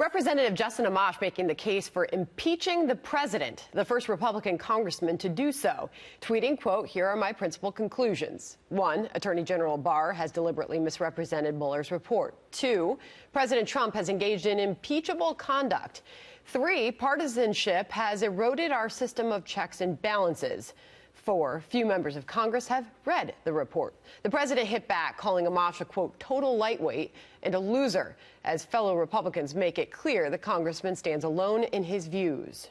Representative Justin Amash making the case for impeaching the president, the first Republican congressman to do so, tweeting, quote, "Here are my principal conclusions. 1, Attorney General Barr has deliberately misrepresented Mueller's report. 2, President Trump has engaged in impeachable conduct. 3, partisanship has eroded our system of checks and balances. 4, few members of Congress have read the report." The president hit back, calling Amash a, quote, "total lightweight and a loser," as fellow Republicans make it clear the congressman stands alone in his views.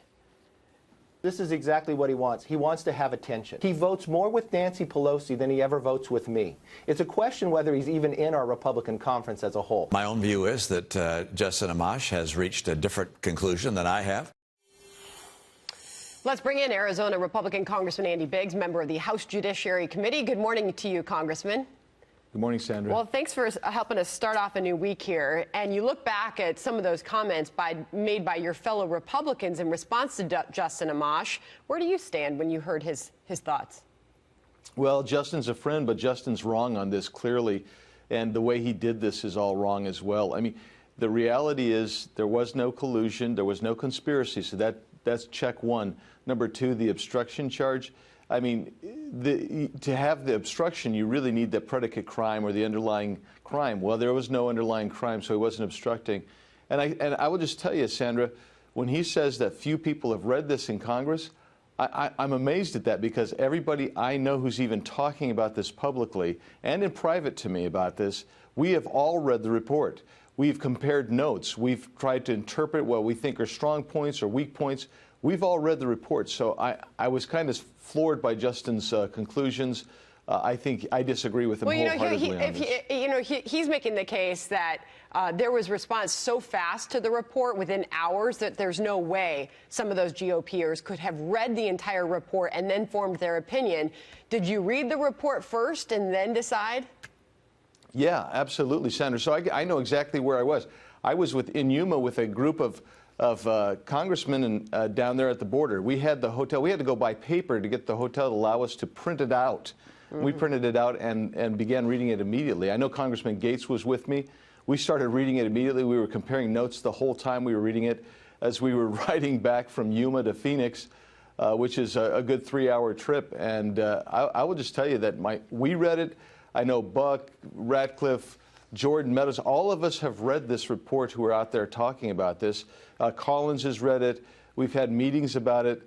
This is exactly what he wants. He wants to have attention. He votes more with Nancy Pelosi than he ever votes with me. It's a question whether he's even in our Republican conference as a whole. My own view is that Justin Amash has reached a different conclusion than I have. Let's bring in Arizona Republican Congressman Andy Biggs, member of the House Judiciary Committee. Good morning to you, Congressman. Good morning, Sandra. Well, thanks for helping us start off a new week here. And you look back at some of those comments made by your fellow Republicans in response to Justin Amash. Where do you stand when you heard his thoughts? Well, Justin's a friend, but Justin's wrong on this clearly. And the way he did this is all wrong as well. I mean, the reality is there was no collusion. There was no conspiracy. So that's check one. Number 2, the obstruction charge. I mean, to have the obstruction, you really need the predicate crime or the underlying crime. Well, there was no underlying crime, so he wasn't obstructing. And I will just tell you, Sandra, when he says that few people have read this in Congress, I'm amazed at that, because everybody I know who's even talking about this publicly and in private to me about this, we have all read the report. We've compared notes. We've tried to interpret what we think are strong points or weak points. We've all read the report. So I was kind of floored by Justin's conclusions. I think I disagree with him wholeheartedly on this. He's making the case that there was response so fast to the report within hours that there's no way some of those GOPers could have read the entire report and then formed their opinion. Did you read the report first and then decide? Yeah, absolutely, Senator. So I know exactly where I was. I was in Yuma with a group of congressmen down there at the border. We had the hotel. We had to go buy paper to get the hotel to allow us to print it out. Mm-hmm. We printed it out and began reading it immediately. I know Congressman Gates was with me. We started reading it immediately. We were comparing notes the whole time we were reading it as we were riding back from Yuma to Phoenix, which is a good 3-hour trip. And I will just tell you that we read it. I know Buck, Ratcliffe, Jordan Meadows, all of us have read this report who are out there talking about this. Collins has read it. We've had meetings about it.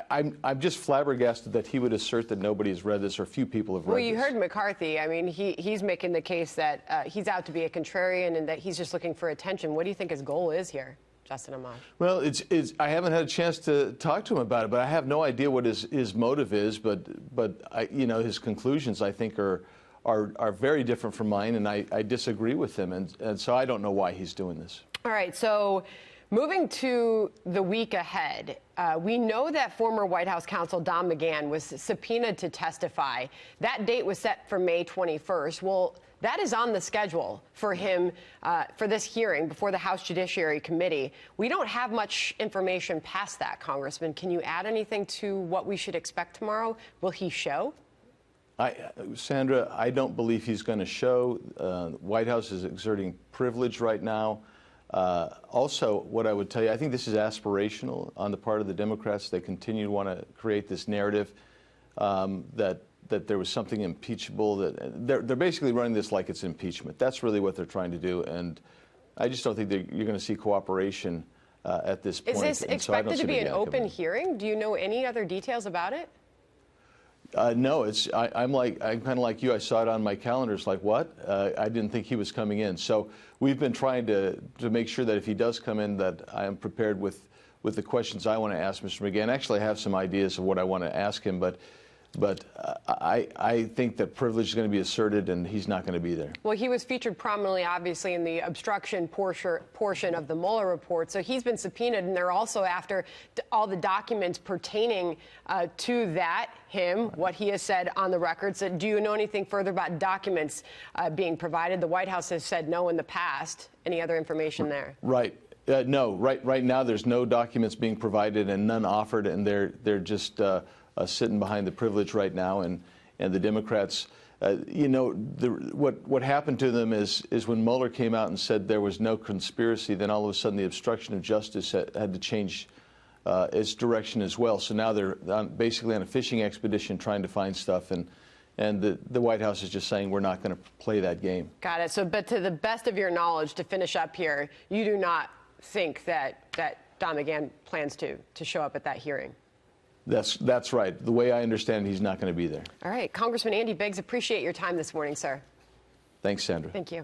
I'm just flabbergasted that he would assert that nobody has read this or few people have read this. Well, you heard McCarthy. I mean, he's making the case that he's out to be a contrarian and that he's just looking for attention. What do you think his goal is here, Justin Amash? Well, I haven't had a chance to talk to him about it, but I have no idea what his motive is. But his conclusions, I think, are very different from mine, and I disagree with him, and so I don't know why he's doing this. All right, so moving to the week ahead, we know that former White House counsel Don McGahn was subpoenaed to testify. That date was set for May 21st. Well, that is on the schedule for him for this hearing before the House Judiciary Committee. We don't have much information past that, Congressman. Can you add anything to what we should expect tomorrow? Will he show? Sandra, I don't believe he's going to show. The White House is exerting privilege right now. Also, what I would tell you, I think this is aspirational on the part of the Democrats. They continue to want to create this narrative that there was something impeachable. That they're basically running this like it's impeachment. That's really what they're trying to do, and I just don't think that you're going to see cooperation at this point. Is this expected to be an open hearing? Do you know any other details about it? No, I'm kind of like you. I saw it on my calendar. It's like, what? I didn't think he was coming in. So we've been trying to make sure that if he does come in, that I am prepared with the questions I want to ask Mr. McGahn. Actually, I have some ideas of what I want to ask him, but I think that privilege is going to be asserted, and he's not going to be there. Well, he was featured prominently, obviously, in the obstruction portion of the Mueller report. So he's been subpoenaed, and they're also after all the documents pertaining to that, what he has said on the record. So do you know anything further about documents being provided? The White House has said no in the past. Any other information there? Right. No. Right now, there's no documents being provided and none offered, and they're just sitting behind the privilege right now, and the Democrats, You know, what happened to them is when Mueller came out and said there was no conspiracy, then all of a sudden the obstruction of justice had to change its direction as well. So now they're basically on a fishing expedition trying to find stuff, and the White House is just saying we're not going to play that game. Got it. So, but to the best of your knowledge, to finish up here, you do not think that Don McGahn plans to show up at that hearing? That's right. The way I understand it, he's not going to be there. All right. Congressman Andy Biggs, appreciate your time this morning, sir. Thanks, Sandra. Thank you.